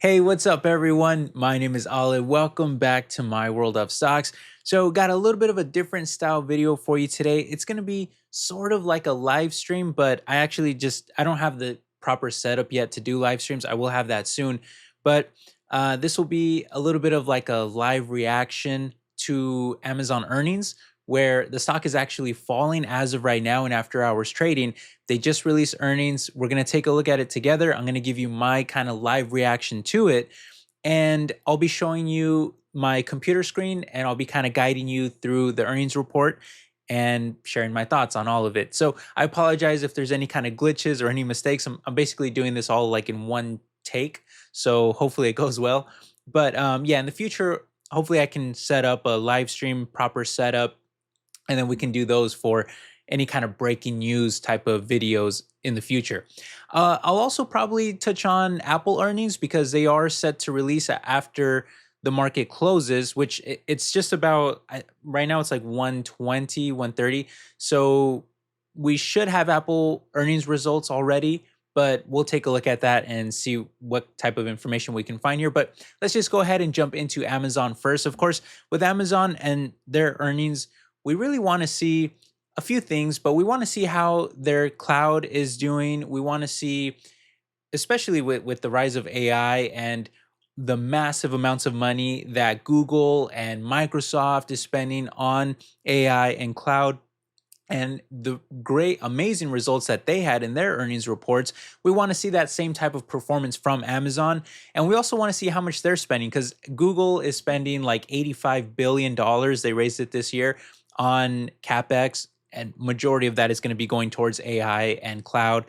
Hey, what's up, everyone? My name is Olive. Welcome back to my world of stocks. So, got a little bit of a different style video for you today. It's going to be sort of like a live stream, but I don't have the proper setup yet to do live streams. I will have that soon, but this will be a little bit of like a live reaction to Amazon earnings, where the stock is actually falling as of right now and after hours trading. They just released earnings. We're going to take a look at it together. I'm going to give you my kind of live reaction to it. And I'll be showing you my computer screen and I'll be kind of guiding you through the earnings report and sharing my thoughts on all of it. So I apologize if there's any kind of glitches or any mistakes. I'm basically doing this all like in one take. So hopefully it goes well. But yeah, in the future, hopefully I can set up a live stream, proper setup, and then we can do those for any kind of breaking news type of videos in the future. I'll also probably touch on Apple earnings because they are set to release after the market closes, which it's just about right now it's like 120, 130. So we should have Apple earnings results already, but we'll take a look at that and see what type of information we can find here. But let's just go ahead and jump into Amazon first. Of course, with Amazon and their earnings, we really want to see a few things, but we want to see how their cloud is doing. We want to see, especially with the rise of AI and the massive amounts of money that Google and Microsoft is spending on AI and cloud, and the great, amazing results that they had in their earnings reports. We want to see that same type of performance from Amazon. And we also want to see how much they're spending, because Google is spending like $85 billion. They raised it this year on CapEx, and majority of that is going to be going towards AI and cloud.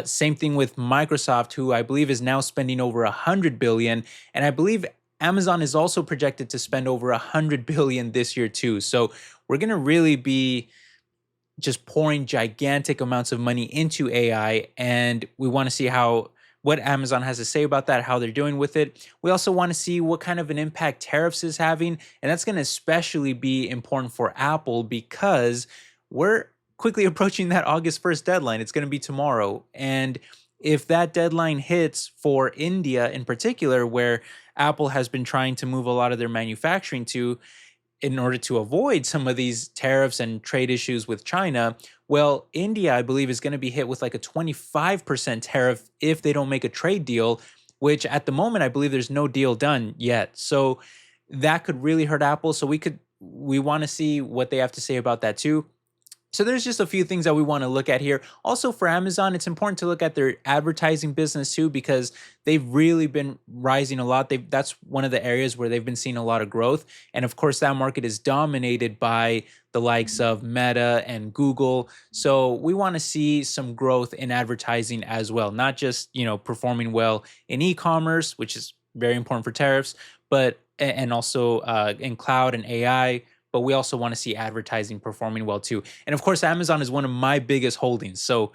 Same thing with Microsoft, who I believe is now spending over $100 billion. And I believe Amazon is also projected to spend over $100 billion this year too. So we're going to really be just pouring gigantic amounts of money into AI, and we want to see what Amazon has to say about that, how they're doing with it. We also want to see what kind of an impact tariffs is having, and that's going to especially be important for Apple because we're quickly approaching that August 1st deadline. It's going to be tomorrow, and if that deadline hits for India in particular, where Apple has been trying to move a lot of their manufacturing to, in order to avoid some of these tariffs and trade issues with China, well, India, I believe, is going to be hit with like a 25% tariff if they don't make a trade deal, which at the moment, I believe there's no deal done yet. So that could really hurt Apple. So we want to see what they have to say about that too. So there's just a few things that we want to look at here. Also for Amazon, it's important to look at their advertising business too, because they've really been rising a lot. That's one of the areas where they've been seeing a lot of growth. And of course, that market is dominated by the likes of Meta and Google. So we want to see some growth in advertising as well, not just, performing well in e-commerce, which is very important for tariffs, but and also in cloud and AI, but we also want to see advertising performing well too. And of course, Amazon is one of my biggest holdings. So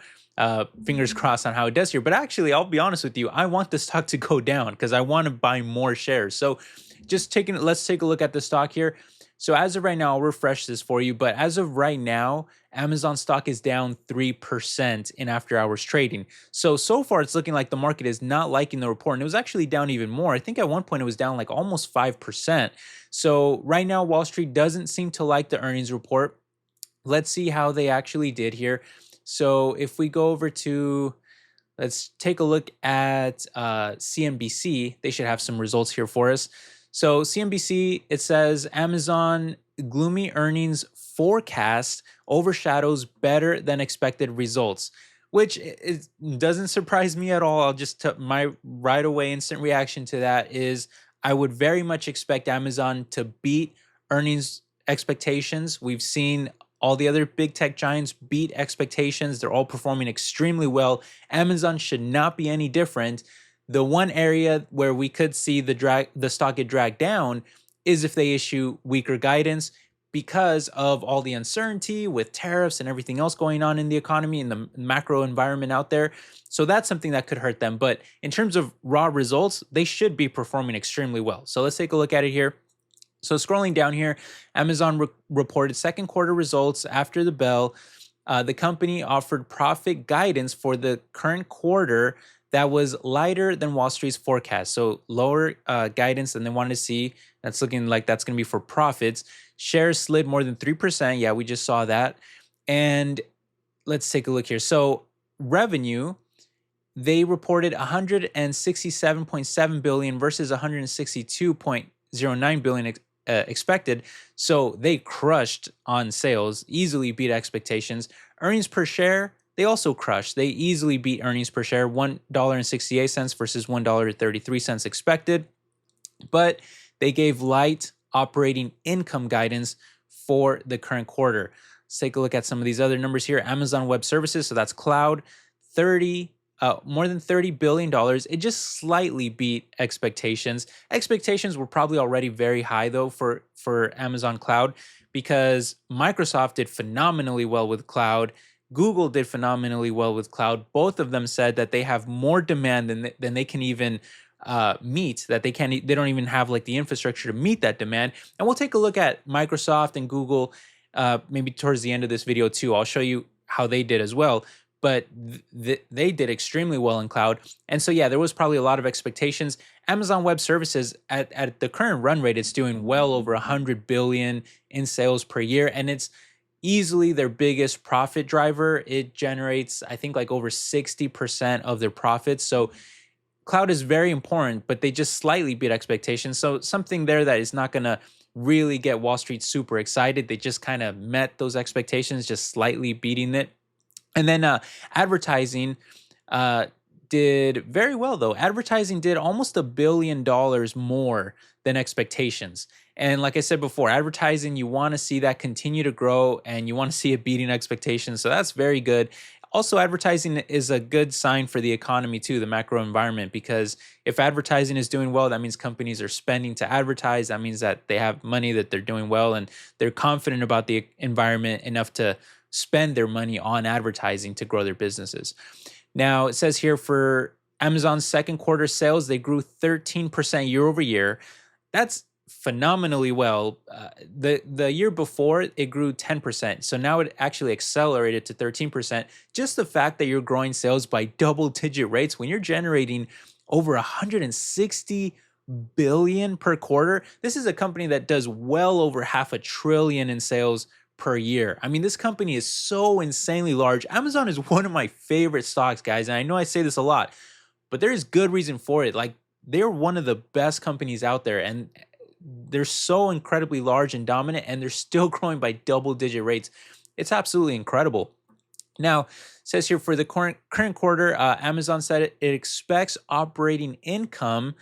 fingers crossed on how it does here. But actually, I'll be honest with you, I want the stock to go down because I want to buy more shares. So let's take a look at the stock here. So as of right now, I'll refresh this for you. But as of right now, Amazon stock is down 3% in after hours trading. So far, it's looking like the market is not liking the report. And it was actually down even more. I think at one point it was down like almost 5%. So right now, Wall Street doesn't seem to like the earnings report. Let's see how they actually did here. So if we go over to, let's take a look at CNBC. They should have some results here for us. So CNBC, it says Amazon gloomy earnings forecast overshadows better than expected results, which it doesn't surprise me at all. My right away instant reaction to that is I would very much expect Amazon to beat earnings expectations. We've seen all the other big tech giants beat expectations. They're all performing extremely well. Amazon should not be any different. The one area where we could see the stock get dragged down is if they issue weaker guidance because of all the uncertainty with tariffs and everything else going on in the economy and the macro environment out there. So that's something that could hurt them. But in terms of raw results, they should be performing extremely well. So let's take a look at it here. So scrolling down here, Amazon reported second quarter results after the bell. The company offered profit guidance for the current quarter that was lighter than Wall Street's forecast. So lower guidance than they wanted to see. That's looking like that's going to be for profits. Shares slid more than 3%. Yeah, we just saw that. And let's take a look here. So revenue, they reported 167.7 billion versus 162.09 billion expected. So they crushed on sales, easily beat expectations. Earnings per share, they also crushed. They easily beat earnings per share, $1.68 versus $1.33 expected. But they gave light operating income guidance for the current quarter. Let's take a look at some of these other numbers here. Amazon Web Services, so that's cloud, more than $30 billion. It just slightly beat expectations. Expectations were probably already very high though for Amazon Cloud, because Microsoft did phenomenally well with cloud. Google did phenomenally well with cloud. Both of them said that they have more demand than they can even meet, that they don't even have like the infrastructure to meet that demand. And we'll take a look at Microsoft and Google maybe towards the end of this video too. I'll show you how they did as well. But they did extremely well in cloud. And so, yeah, there was probably a lot of expectations. Amazon Web Services, at the current run rate, it's doing well over 100 billion in sales per year. And it's easily their biggest profit driver. It generates, I think, like over 60% of their profits. So cloud is very important, but they just slightly beat expectations. So something there that is not going to really get Wall Street super excited. They just kind of met those expectations, just slightly beating it. And then advertising did very well, though. Advertising did almost $1 billion more than expectations. And like I said before, advertising, you want to see that continue to grow and you want to see it beating expectations. So that's very good. Also, advertising is a good sign for the economy too, the macro environment, because if advertising is doing well, that means companies are spending to advertise. That means that they have money, that they're doing well, and they're confident about the environment enough to spend their money on advertising to grow their businesses. Now, it says here for Amazon's second quarter sales, they grew 13% year over year. That's phenomenally well. The year before, it grew 10%. So now it actually accelerated to 13%. Just the fact that you're growing sales by double-digit rates when you're generating over 160 billion per quarter. This is a company that does well over $500 billion in sales per year. I mean, this company is so insanely large. Amazon is one of my favorite stocks, guys. And I know I say this a lot, but there is good reason for it. Like, they're one of the best companies out there, and they're so incredibly large and dominant, and they're still growing by double-digit rates. It's absolutely incredible. Now, it says here for the current quarter, Amazon said it expects operating income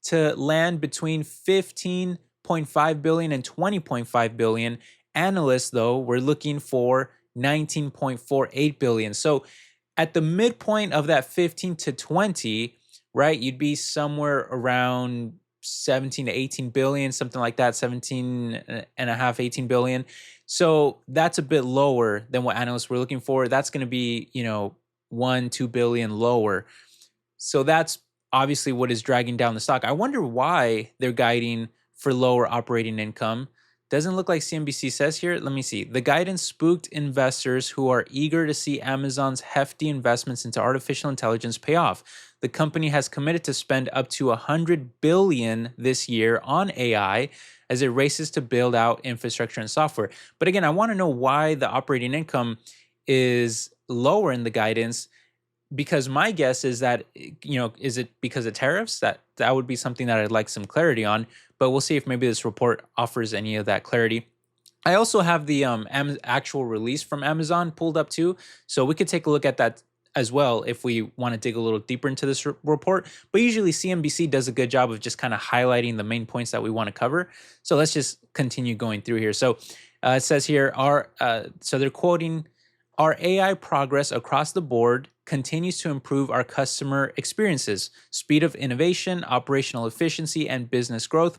to land between 15.5 billion and 20.5 billion. Analysts, though, were looking for 19.48 billion. So at the midpoint of that 15 to 20, right, you'd be somewhere around 17 to 18 billion, something like that, 17 and a half, 18 billion. So that's a bit lower than what analysts were looking for. That's going to be, 1-2 billion lower. So that's obviously what is dragging down the stock. I wonder why they're guiding for lower operating income. Doesn't look like CNBC says here. Let me see. The guidance spooked investors who are eager to see Amazon's hefty investments into artificial intelligence pay off. The company has committed to spend up to $100 billion this year on AI as it races to build out infrastructure and software. But again, I want to know why the operating income is lower in the guidance, because my guess is that, is it because of tariffs? That would be something that I'd like some clarity on, but we'll see if maybe this report offers any of that clarity. I also have the actual release from Amazon pulled up too, so we could take a look at that as well if we want to dig a little deeper into this report. But usually CNBC does a good job of just kind of highlighting the main points that we want to cover. So let's just continue going through here. So it says here, so they're quoting, "Our AI progress across the board continues to improve our customer experiences, speed of innovation, operational efficiency, and business growth.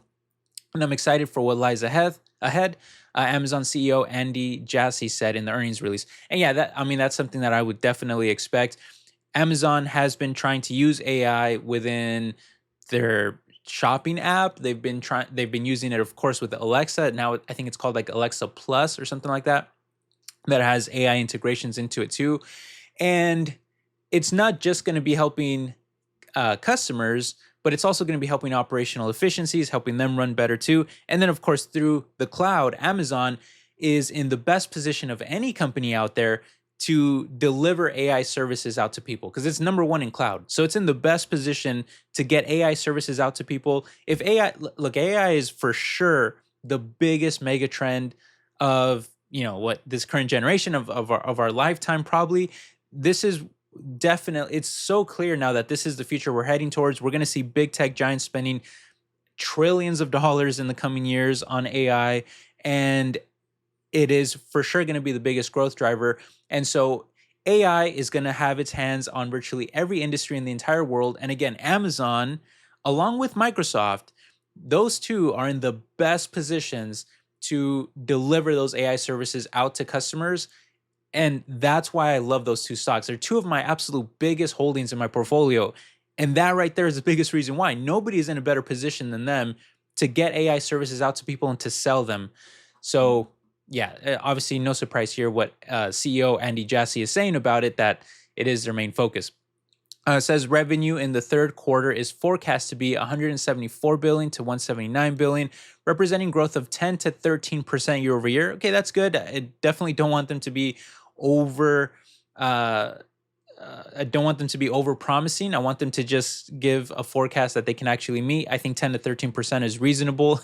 And I'm excited for what lies ahead. Amazon CEO Andy Jassy said in the earnings release. And yeah, that's something that I would definitely expect. Amazon has been trying to use AI within their shopping app. They've been using it, of course, with Alexa. Now I think it's called like Alexa Plus or something like that has AI integrations into it too. And it's not just going to be helping customers, but it's also going to be helping operational efficiencies, helping them run better too. And then, of course, through the cloud, Amazon is in the best position of any company out there to deliver AI services out to people because it's number one in cloud. So it's in the best position to get AI services out to people. If look, AI is for sure the biggest mega trend of what this current generation of our lifetime probably. This is definitely, it's so clear now that this is the future we're heading towards. We're going to see big tech giants spending trillions of dollars in the coming years on AI, and it is for sure going to be the biggest growth driver. And so AI is going to have its hands on virtually every industry in the entire world. And again, Amazon, along with Microsoft, those two are in the best positions to deliver those AI services out to customers. And that's why I love those two stocks. They're two of my absolute biggest holdings in my portfolio. And that right there is the biggest reason why. Nobody is in a better position than them to get AI services out to people and to sell them. So yeah, obviously no surprise here what CEO Andy Jassy is saying about it, that it is their main focus. It says revenue in the third quarter is forecast to be 174 billion to 179 billion, representing growth of 10 to 13% year over year. Okay, that's good. I definitely don't want them to be over. I don't want them to be over promising. I want them to just give a forecast that they can actually meet. I think 10 to 13% is reasonable.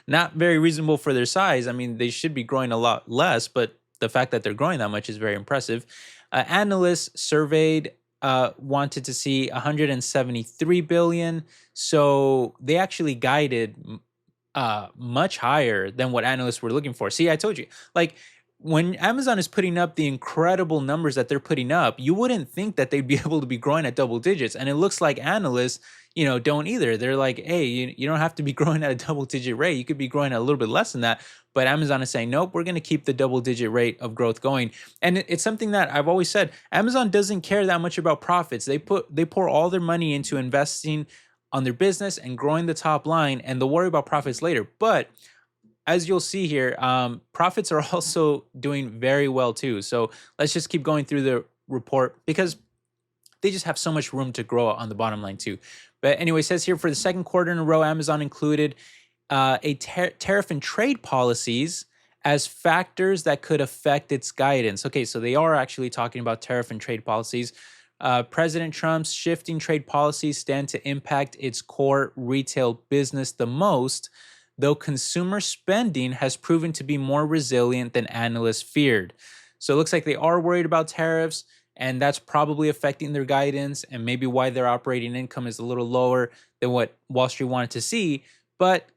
Not very reasonable for their size. I mean, they should be growing a lot less, but the fact that they're growing that much is very impressive. Analysts surveyed wanted to see 173 billion. So they actually guided much higher than what analysts were looking for. See, I told you, like when Amazon is putting up the incredible numbers that they're putting up, you wouldn't think that they'd be able to be growing at double digits. And it looks like analysts, don't either. They're like, hey, you don't have to be growing at a double digit rate. You could be growing at a little bit less than that. But Amazon is saying, nope, we're going to keep the double digit rate of growth going. And it's something that I've always said, Amazon doesn't care that much about profits. They pour all their money into investing on their business and growing the top line, and they'll worry about profits later. But as you'll see here, profits are also doing very well too. So let's just keep going through the report because they just have so much room to grow on the bottom line too. But anyway, it says here for the second quarter in a row, Amazon included tariff and trade policies as factors that could affect its guidance. Okay, so they are actually talking about tariff and trade policies. President Trump's shifting trade policies stand to impact its core retail business the most, though consumer spending has proven to be more resilient than analysts feared. So it looks like they are worried about tariffs, and that's probably affecting their guidance and maybe why their operating income is a little lower than what Wall Street wanted to see. But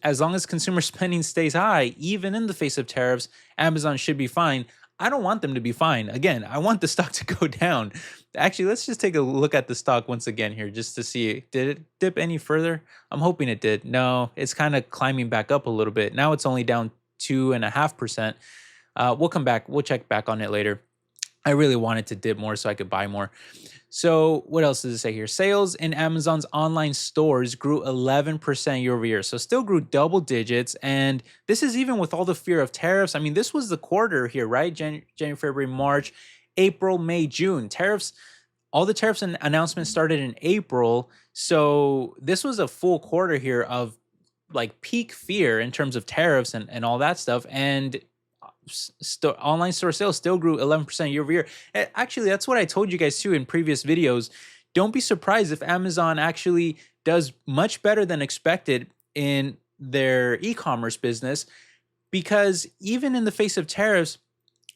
as long as consumer spending stays high, even in the face of tariffs, Amazon should be fine. I don't want them to be fine. Again, I want the stock to go down. Actually, let's just take a look at the stock once again here just to see, did it dip any further? I'm hoping it did. No, it's kind of climbing back up a little bit. Now it's only down 2.5%. We'll come back. We'll check back on it later. I really wanted to dip more so I could buy more. So what else does it say here? Sales in Amazon's online stores grew 11% year over year. So still grew double digits. And this is even with all the fear of tariffs. I mean, this was the quarter here, right? January, February, March, April, May, June. Tariffs, all the tariffs and announcements started in April. So this was a full quarter here of like peak fear in terms of tariffs and all that stuff. And online store sales still grew 11% year over year. Actually, that's what I told you guys too in previous videos. Don't be surprised if Amazon actually does much better than expected in their e-commerce business, because even in the face of tariffs,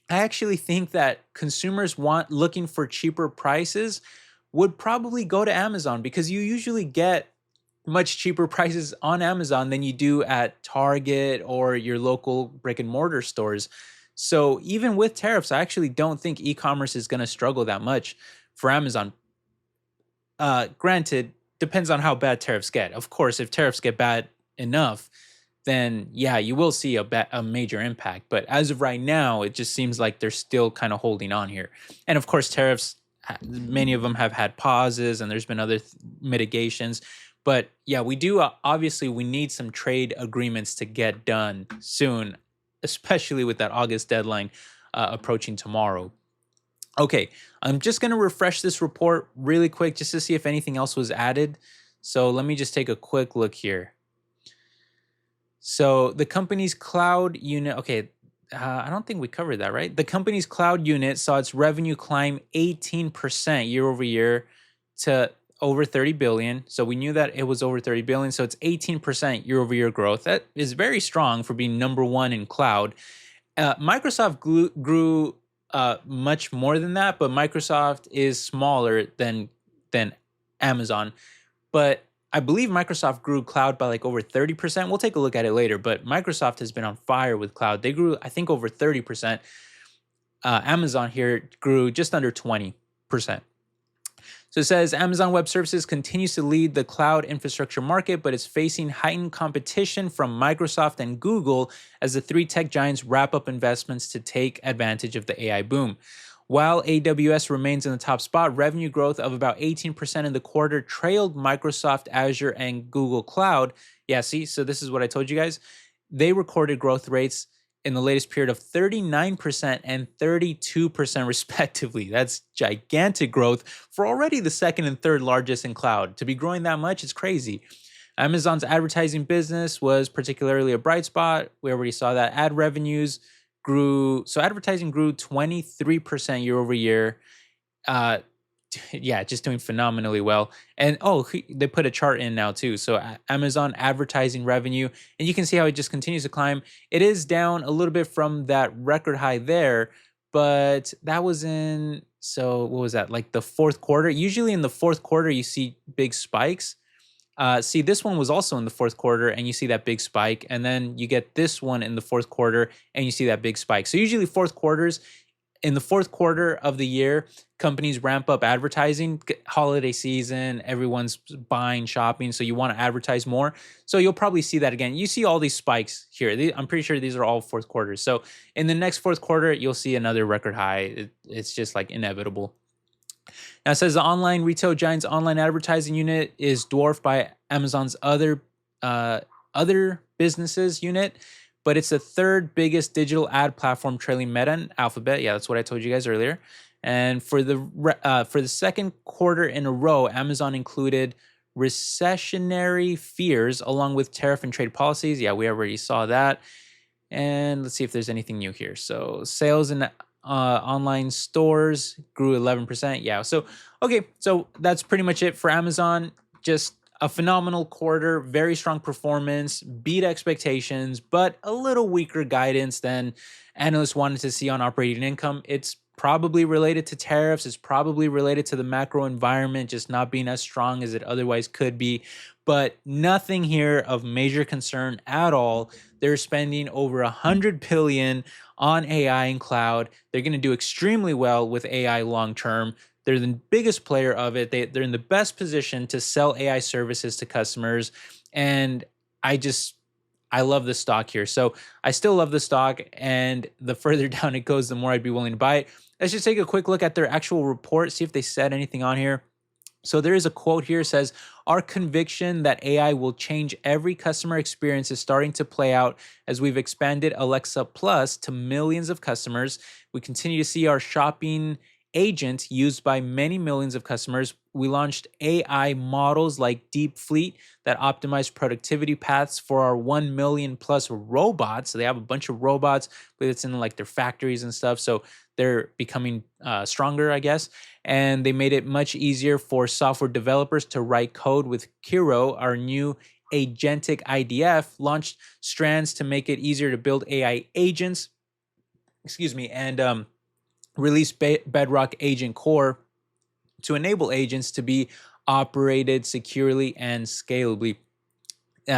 I actually think that consumers looking for cheaper prices would probably go to Amazon, because you usually get much cheaper prices on Amazon than you do at Target or your local brick and mortar stores. So even with tariffs, I actually don't think e-commerce is going to struggle that much for Amazon. Granted, depends on how bad tariffs get. Of course, if tariffs get bad enough, then yeah, you will see a major impact. But as of right now, it just seems like they're still kind of holding on here. And of course, tariffs, many of them have had pauses and there's been other mitigations. But yeah, we do, obviously, we need some trade agreements to get done soon, especially with that August deadline approaching tomorrow. Okay, I'm just going to refresh this report really quick just to see if anything else was added. So let me just take a quick look here. So the company's cloud unit, okay, I don't think we covered that, right? The company's cloud unit saw its revenue climb 18% year over year to over 30 billion. So we knew that it was over 30 billion. So it's 18% year over year growth. That is very strong for being number one in cloud. Microsoft grew much more than that, but Microsoft is smaller than Amazon. But I believe Microsoft grew cloud by like over 30%. We'll take a look at it later, but Microsoft has been on fire with cloud. They grew, I think, over 30%. Amazon here grew just under 20%. So it says Amazon Web Services continues to lead the cloud infrastructure market, but it's facing heightened competition from Microsoft and Google as the three tech giants wrap up investments to take advantage of the AI boom. While AWS remains in the top spot, revenue growth of about 18% in the quarter trailed Microsoft Azure and Google Cloud. Yeah, see, so this is what I told you guys. They recorded growth rates in the latest period of 39% and 32% respectively. That's gigantic growth for already the second and third largest in cloud. To be growing that much is crazy. Amazon's advertising business was particularly a bright spot. We already saw that ad revenues grew. So advertising grew 23% year over year. Yeah, just doing phenomenally well. And they put a chart in now too. So Amazon advertising revenue, and you can see how it just continues to climb. It is down a little bit from that record high there, but that was in, so what was that? Like the fourth quarter. Usually in the fourth quarter, you see big spikes. See, this one was also in the fourth quarter, and you see that big spike. And then you get this one in the fourth quarter, and you see that big spike. So usually in the fourth quarter of the year, companies ramp up advertising, holiday season, everyone's buying, shopping, so you want to advertise more. So you'll probably see that again. You see all these spikes here. I'm pretty sure these are all fourth quarters. So in the next fourth quarter, you'll see another record high. It's just like inevitable. Now it says the online retail giant's online advertising unit is dwarfed by Amazon's other businesses unit, but it's the third biggest digital ad platform, trailing Meta and Alphabet. Yeah, that's what I told you guys earlier. And for the second quarter in a row, Amazon included recessionary fears along with tariff and trade policies. Yeah, we already saw that. And let's see if there's anything new here. So sales in online stores grew 11%. Yeah. So, okay. So that's pretty much it for Amazon. Just a phenomenal quarter, very strong performance, beat expectations, but a little weaker guidance than analysts wanted to see on operating income. It's probably related to tariffs. It's probably related to the macro environment just not being as strong as it otherwise could be, but nothing here of major concern at all. They're spending over 100 billion on AI and cloud. They're going to do extremely well with AI long term. They're the biggest player of it. They're in the best position to sell AI services to customers. And I love the stock here. So I still love the stock. And the further down it goes, the more I'd be willing to buy it. Let's just take a quick look at their actual report, see if they said anything on here. So there is a quote here, says, our conviction that AI will change every customer experience is starting to play out as we've expanded Alexa Plus to millions of customers. We continue to see our shopping agent used by many millions of customers. We launched AI models like DeepFleet that optimize productivity paths for our 1 million plus robots. So they have a bunch of robots, but it's in like their factories and stuff. So they're becoming stronger, I guess. And they made it much easier for software developers to write code with Kiro, our new agentic IDF, launched Strands to make it easier to build AI agents. And release Bedrock Agent Core to enable agents to be operated securely and scalably,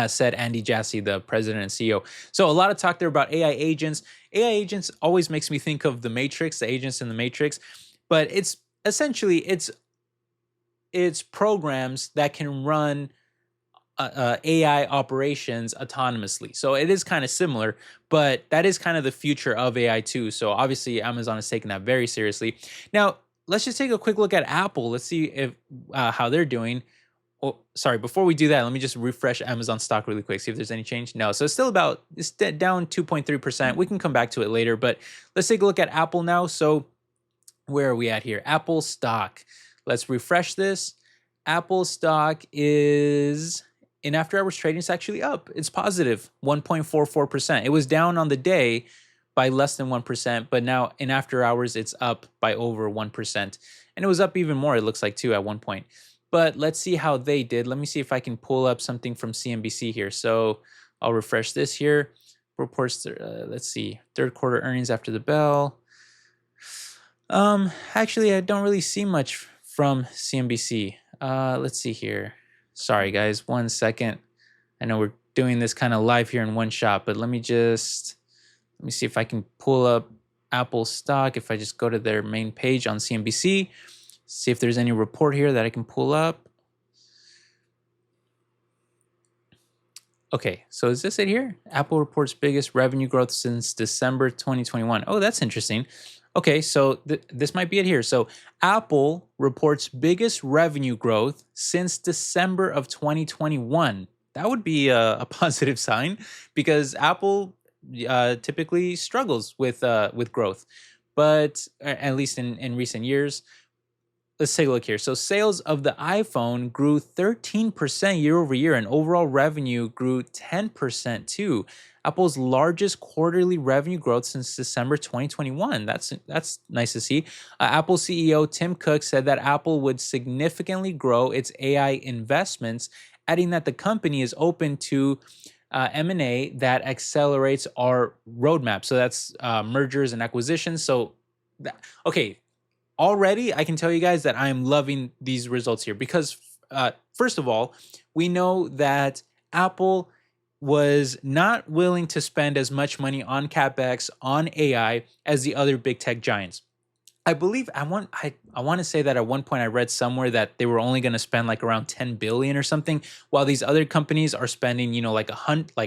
said Andy Jassy, the president and CEO. So a lot of talk there about AI agents. AI agents always makes me think of the Matrix, the agents in the Matrix, but it's essentially it's programs that can run AI operations autonomously. So it is kind of similar, but that is kind of the future of AI too. So obviously Amazon is taking that very seriously. Now, let's just take a quick look at Apple. Let's see if how they're doing. Oh, sorry, before we do that, let me just refresh Amazon stock really quick, see if there's any change. No, so it's down 2.3%. We can come back to it later, but let's take a look at Apple now. So Where are we at here? Apple stock. Let's refresh this. Apple stock is in after hours trading. It's actually up. It's positive 1.44%. It was down on the day by less than 1%, but now in after hours, it's up by over 1%. And it was up even more, it looks like, too, at one point. But let's see how they did. Let me see if I can pull up something from CNBC here. So I'll refresh this here. Reports, let's see, third quarter earnings after the bell. Actually, I don't really see much from CNBC. Let's see here. Sorry, guys, 1 second. I know we're doing this kind of live here in one shot, but let me see if I can pull up Apple stock. If I just go to their main page on CNBC, see if there's any report here that I can pull up. Okay, so is this it here? Apple reports biggest revenue growth since December 2021. Oh, that's interesting. Okay, so this might be it here. So Apple reports biggest revenue growth since December of 2021. That would be a positive sign because Apple typically struggles with growth, but at least in recent years. Let's take a look here. So sales of the iPhone grew 13% year over year, and overall revenue grew 10% too. Apple's largest quarterly revenue growth since December 2021. That's nice to see. Apple CEO Tim Cook said that Apple would significantly grow its AI investments, adding that the company is open to M&A that accelerates our roadmap. So that's mergers and acquisitions. So, okay, already I can tell you guys that I am loving these results here because, first of all, we know that Apple was not willing to spend as much money on CapEx, on AI as the other big tech giants. I believe I want to say that at one point I read somewhere that they were only going to spend like around 10 billion or something, while these other companies are spending, like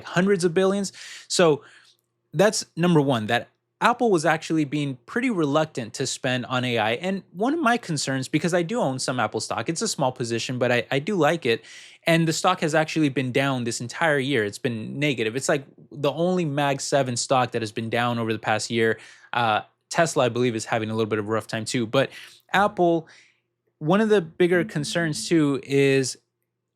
hundreds of billions. So that's number one, that Apple was actually being pretty reluctant to spend on AI. And one of my concerns, because I do own some Apple stock, it's a small position, but I do like it. And the stock has actually been down this entire year. It's been negative. It's like the only Mag 7 stock that has been down over the past year. Tesla, I believe, is having a little bit of a rough time too. But Apple, one of the bigger concerns too is,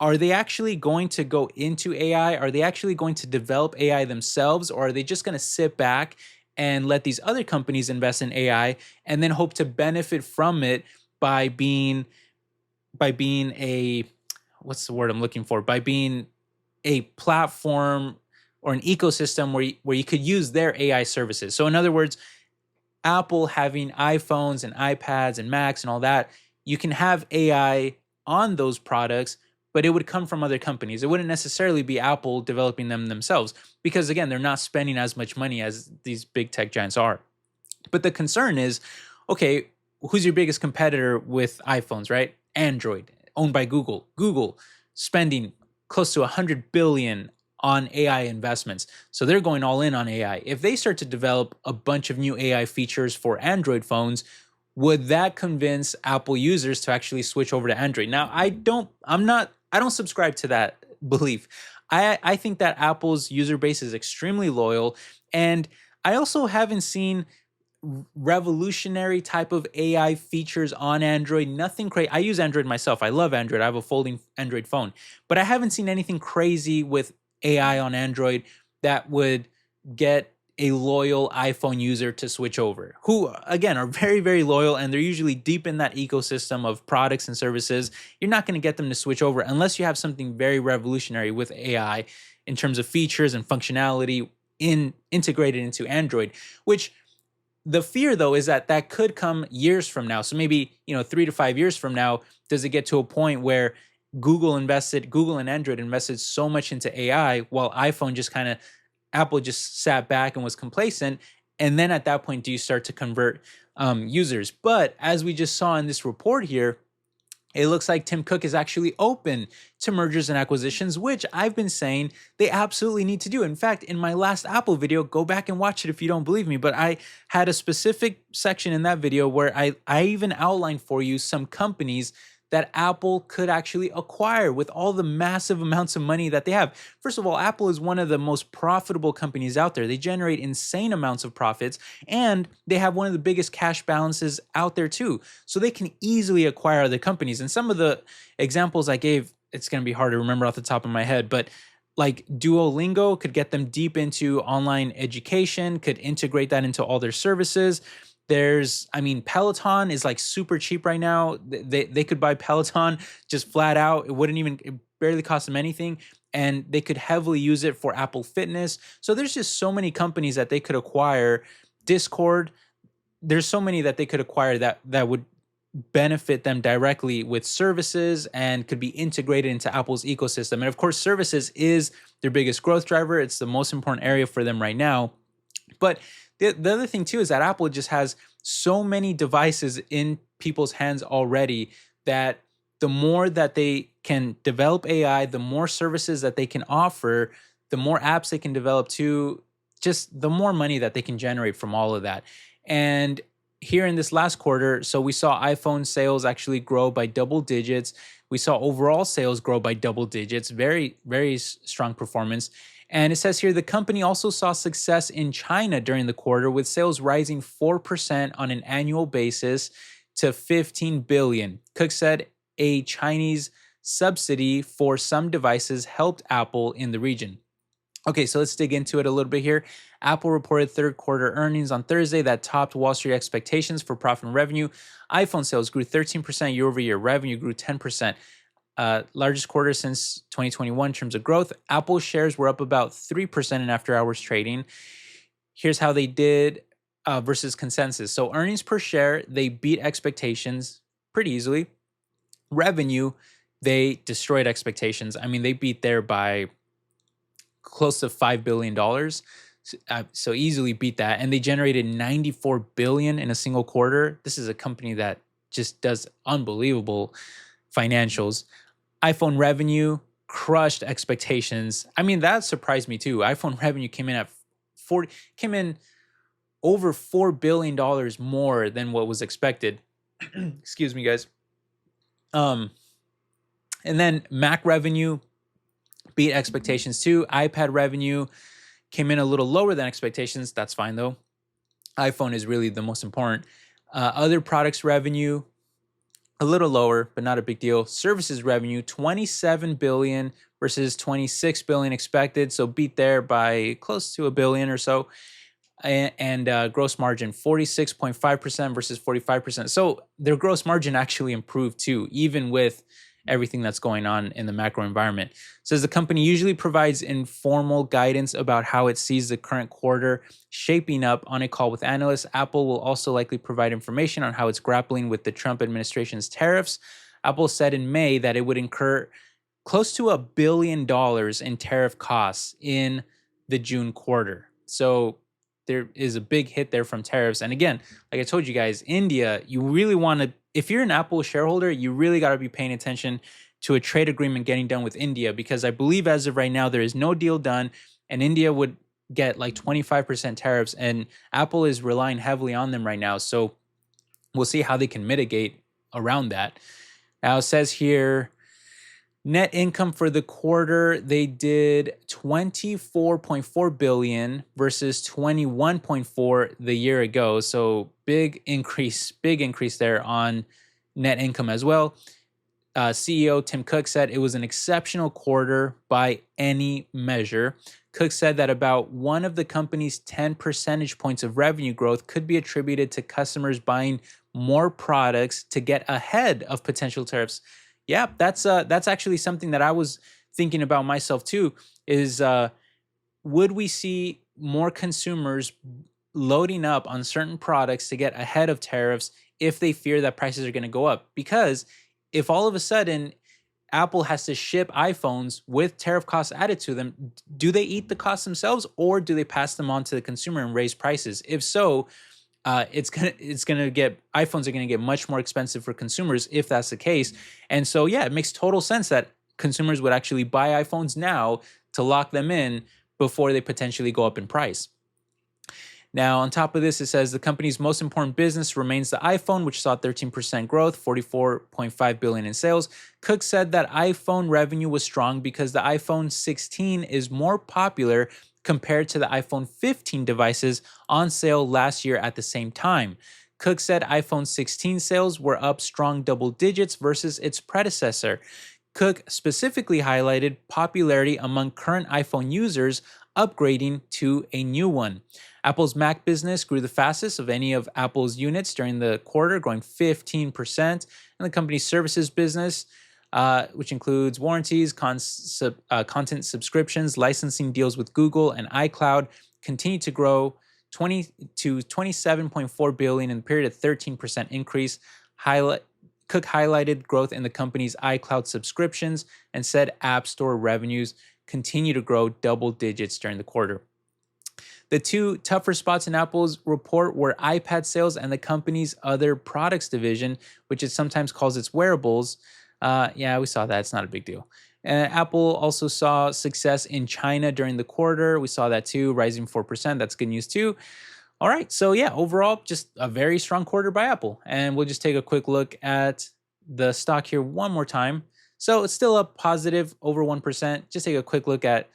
are they actually going to go into AI? Are they actually going to develop AI themselves? Or are they just going to sit back and let these other companies invest in AI and then hope to benefit from it by being a, what's the word I'm looking for? By being a platform or an ecosystem where you could use their AI services. So in other words, Apple having iPhones and iPads and Macs and all that, you can have AI on those products, but it would come from other companies. It wouldn't necessarily be Apple developing them themselves because, again, they're not spending as much money as these big tech giants are. But the concern is, okay, who's your biggest competitor with iPhones, right? Android, owned by Google. Google spending close to 100 billion on AI investments. So they're going all in on AI. If they start to develop a bunch of new AI features for Android phones, would that convince Apple users to actually switch over to Android? Now, I don't subscribe to that belief. I think that Apple's user base is extremely loyal. And I also haven't seen revolutionary type of AI features on Android. Nothing crazy. I use Android myself. I love Android. I have a folding Android phone. But I haven't seen anything crazy with AI on Android that would get a loyal iPhone user to switch over, who again are very, very loyal, and they're usually deep in that ecosystem of products and services. You're not going to get them to switch over unless you have something very revolutionary with AI in terms of features and functionality integrated into Android, which the fear though is that could come years from now. So maybe, 3 to 5 years from now, does it get to a point where Google and Android invested so much into AI while Apple just sat back and was complacent. And then at that point, do you start to convert users? But as we just saw in this report here, it looks like Tim Cook is actually open to mergers and acquisitions, which I've been saying they absolutely need to do. In fact, in my last Apple video, go back and watch it if you don't believe me, but I had a specific section in that video where I even outlined for you some companies that Apple could actually acquire with all the massive amounts of money that they have. First of all, Apple is one of the most profitable companies out there. They generate insane amounts of profits, and they have one of the biggest cash balances out there too. So they can easily acquire other companies. And some of the examples I gave, it's going to be hard to remember off the top of my head, but like Duolingo could get them deep into online education, could integrate that into all their services. Peloton is like super cheap right now. They could buy Peloton just flat out. It barely cost them anything. And they could heavily use it for Apple Fitness. So there's just so many companies that they could acquire. Discord, there's so many that they could acquire that would benefit them directly with services and could be integrated into Apple's ecosystem. And of course, services is their biggest growth driver. It's the most important area for them right now. But the other thing too is that Apple just has so many devices in people's hands already that the more that they can develop AI, the more services that they can offer, the more apps they can develop too, just the more money that they can generate from all of that. And here in this last quarter, so we saw iPhone sales actually grow by double digits. We saw overall sales grow by double digits. Very, very strong performance. And it says here the company also saw success in China during the quarter, with sales rising 4% on an annual basis to 15 billion. Cook said a Chinese subsidy for some devices helped Apple in the region. Okay, so let's dig into it a little bit here. Apple reported third quarter earnings on Thursday that topped Wall Street expectations for profit and revenue. iPhone sales grew 13% year over year. Revenue grew 10%. Largest quarter since 2021 in terms of growth. Apple shares were up about 3% in after hours trading. Here's how they did versus consensus. So earnings per share, they beat expectations pretty easily. Revenue, they destroyed expectations. I mean, they beat there by close to $5 billion. So easily beat that. And they generated $94 billion in a single quarter. This is a company that just does unbelievable financials. iPhone revenue crushed expectations. I mean, that surprised me too. iPhone revenue came in over $4 billion more than what was expected. Excuse me, guys. And then Mac revenue beat expectations too. iPad revenue came in a little lower than expectations. That's fine though. iPhone is really the most important. Other products revenue, a little lower, but not a big deal. Services revenue, 27 billion versus 26 billion expected. So beat there by close to $1 billion or so. And gross margin, 46.5% versus 45%. So their gross margin actually improved too, even with everything that's going on in the macro environment. Says the company usually provides informal guidance about how it sees the current quarter shaping up on a call with analysts. Apple will also likely provide information on how it's grappling with the Trump administration's tariffs. Apple said in May that it would incur close to $1 billion in tariff costs in the June quarter. So there is a big hit there from tariffs. And again, like I told you guys, India, you really want to, if you're an Apple shareholder, you really got to be paying attention to a trade agreement getting done with India, because I believe as of right now, there is no deal done and India would get like 25% tariffs, and Apple is relying heavily on them right now. So we'll see how they can mitigate around that. Now it says here, net income for the quarter, they did 24.4 billion versus 21.4 the year ago. So big increase there on net income as well. CEO Tim Cook said it was an exceptional quarter by any measure. Cook said that about one of the company's 10 percentage points of revenue growth could be attributed to customers buying more products to get ahead of potential tariffs. Yeah, that's actually something that I was thinking about myself too, is would we see more consumers loading up on certain products to get ahead of tariffs if they fear that prices are going to go up? Because if all of a sudden Apple has to ship iPhones with tariff costs added to them, do they eat the costs themselves, or do they pass them on to the consumer and raise prices? If so, iPhones are gonna get much more expensive for consumers if that's the case. And so yeah, it makes total sense that consumers would actually buy iPhones now to lock them in before they potentially go up in price. Now, on top of this, it says the company's most important business remains the iPhone, which saw 13% growth, 44.5 billion in sales. Cook said that iPhone revenue was strong because the iPhone 16 is more popular compared to the iPhone 15 devices on sale last year at the same time. Cook said iPhone 16 sales were up strong double digits versus its predecessor. Cook specifically highlighted popularity among current iPhone users upgrading to a new one. Apple's Mac business grew the fastest of any of Apple's units during the quarter, growing 15%. And the company's services business, which includes warranties, content subscriptions, licensing deals with Google and iCloud, continued to grow 20 to 27.4 billion in the period, a 13% increase. Cook highlighted growth in the company's iCloud subscriptions and said App Store revenues continue to grow double digits during the quarter. The two tougher spots in Apple's report were iPad sales and the company's other products division, which it sometimes calls its wearables. Yeah, we saw that. It's not a big deal. Apple also saw success in China during the quarter. We saw that too, rising 4%. That's good news too. All right, so yeah, overall, just a very strong quarter by Apple. And we'll just take a quick look at the stock here one more time. So it's still up positive over 1%. Just take a quick look at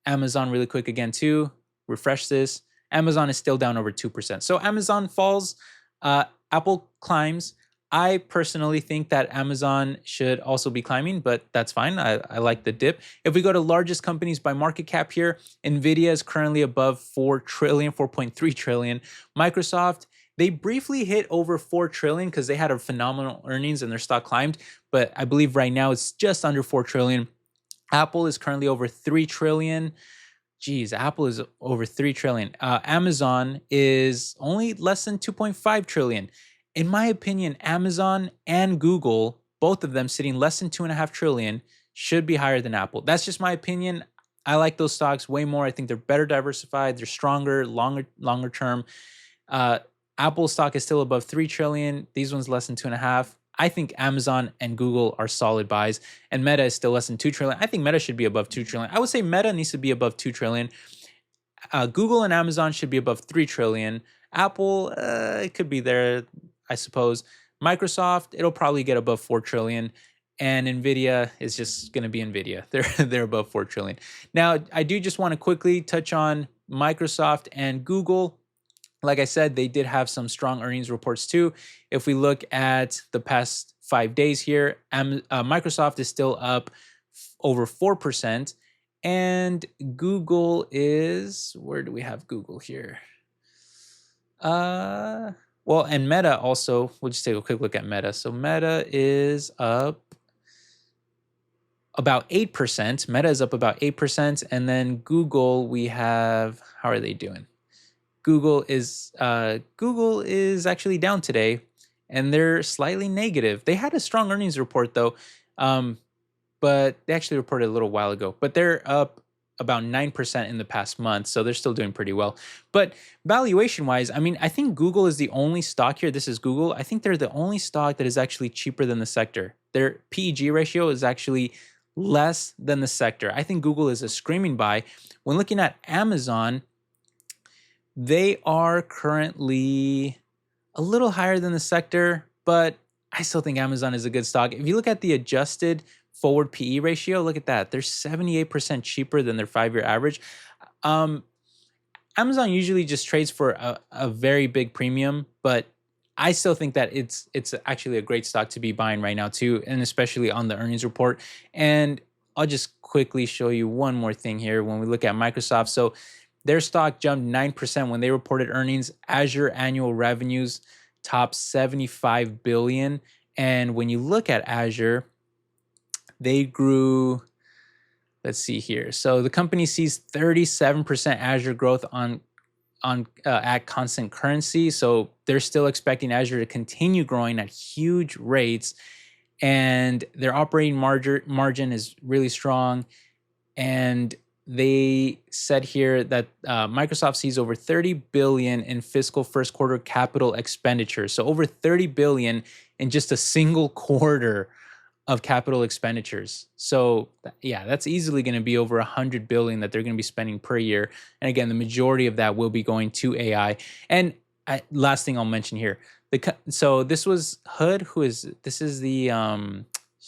Amazon really quick again too. Refresh this. Amazon is still down over 2%. So Amazon falls, Apple climbs. I personally think that Amazon should also be climbing, but that's fine. I like the dip. If we go to largest companies by market cap here, NVIDIA is currently above 4 trillion, 4.3 trillion. Microsoft, they briefly hit over 4 trillion because they had a phenomenal earnings and their stock climbed, but I believe right now it's just under 4 trillion. Apple is currently over 3 trillion. Geez, Apple is over 3 trillion. Amazon is only less than 2.5 trillion. In my opinion, Amazon and Google, both of them sitting less than 2.5 trillion, should be higher than Apple. That's just my opinion. I like those stocks way more. I think they're better diversified. They're stronger, longer term. Apple stock is still above 3 trillion. These ones less than 2.5. I think Amazon and Google are solid buys, and Meta is still less than 2 trillion. I think Meta should be above 2 trillion. I would say Meta needs to be above 2 trillion. Google and Amazon should be above 3 trillion. Apple, it could be there, I suppose. Microsoft, it'll probably get above 4 trillion. And NVIDIA is just going to be NVIDIA. They're above 4 trillion. Now, I do just want to quickly touch on Microsoft and Google. Like I said, they did have some strong earnings reports too. If we look at the past 5 days here, Microsoft is still up over 4%. And Google is, where do we have Google here? Well, and Meta also, we'll just take a quick look at Meta. So Meta is up about 8%. Meta is up about 8%. And then Google, we have, how are they doing? Google is actually down today, and they're slightly negative. They had a strong earnings report though, but they actually reported a little while ago. But they're up about 9% in the past month, so they're still doing pretty well. But valuation-wise, I mean, I think Google is the only stock here. This is Google. I think they're the only stock that is actually cheaper than the sector. Their PEG ratio is actually less than the sector. I think Google is a screaming buy. When looking at Amazon, they are currently a little higher than the sector, but I still think Amazon is a good stock. If you look at the adjusted forward PE ratio, look at that. They're 78% cheaper than their 5-year average. Amazon usually just trades for a very big premium, but I still think that it's actually a great stock to be buying right now too, and especially on the earnings report. And I'll just quickly show you one more thing here when we look at Microsoft. So their stock jumped 9% when they reported earnings. Azure annual revenues topped 75 billion. And when you look at Azure, they grew, let's see here. So the company sees 37% Azure growth at constant currency. So they're still expecting Azure to continue growing at huge rates. And their operating margin is really strong. And they said here that Microsoft sees over 30 billion in fiscal first quarter capital expenditures. So over 30 billion in just a single quarter. of capital expenditures. So yeah, that's easily going to be over 100 billion that they're going to be spending per year. And again, the majority of that will be going to AI. And last thing I'll mention here, so this was Hood, this is the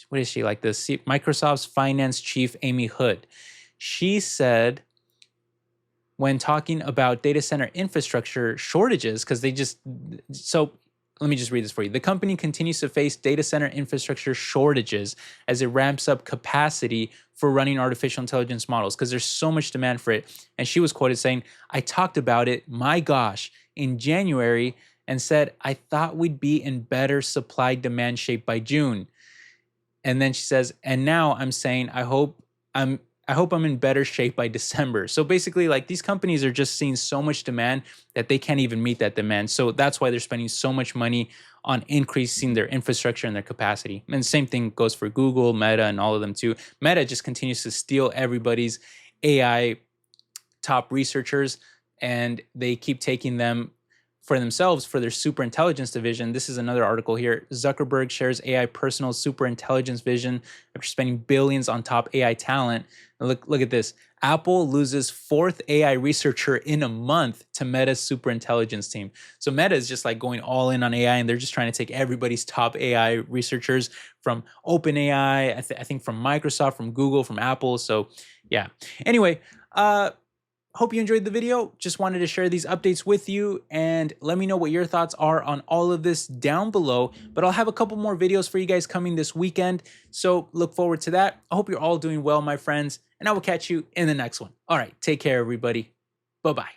what is she, like the Microsoft's finance chief, Amy Hood. She said, when talking about data center infrastructure shortages, because let me just read this for you. The company continues to face data center infrastructure shortages as it ramps up capacity for running artificial intelligence models because there's so much demand for it. And she was quoted saying, "I talked about it, my gosh, in January and said, I thought we'd be in better supply demand shape by June." And then she says, "And now I'm saying, I hope I'm in better shape by December." So basically, like, these companies are just seeing so much demand that they can't even meet that demand. So that's why they're spending so much money on increasing their infrastructure and their capacity. And the same thing goes for Google, Meta, and all of them too. Meta just continues to steal everybody's AI top researchers, and they keep taking them for themselves for their super intelligence division. This is another article here. Zuckerberg shares AI personal super intelligence vision after spending billions on top AI talent. And look at this. Apple loses fourth AI researcher in a month to Meta's super intelligence team. So Meta is just like going all in on AI, and they're just trying to take everybody's top AI researchers from OpenAI, I think from Microsoft, from Google, from Apple. So yeah. Anyway, hope you enjoyed the video. Just wanted to share these updates with you, and let me know what your thoughts are on all of this down below. But I'll have a couple more videos for you guys coming this weekend, so look forward to that. I hope you're all doing well, my friends, and I will catch you in the next one. All right, take care, everybody. Bye-bye.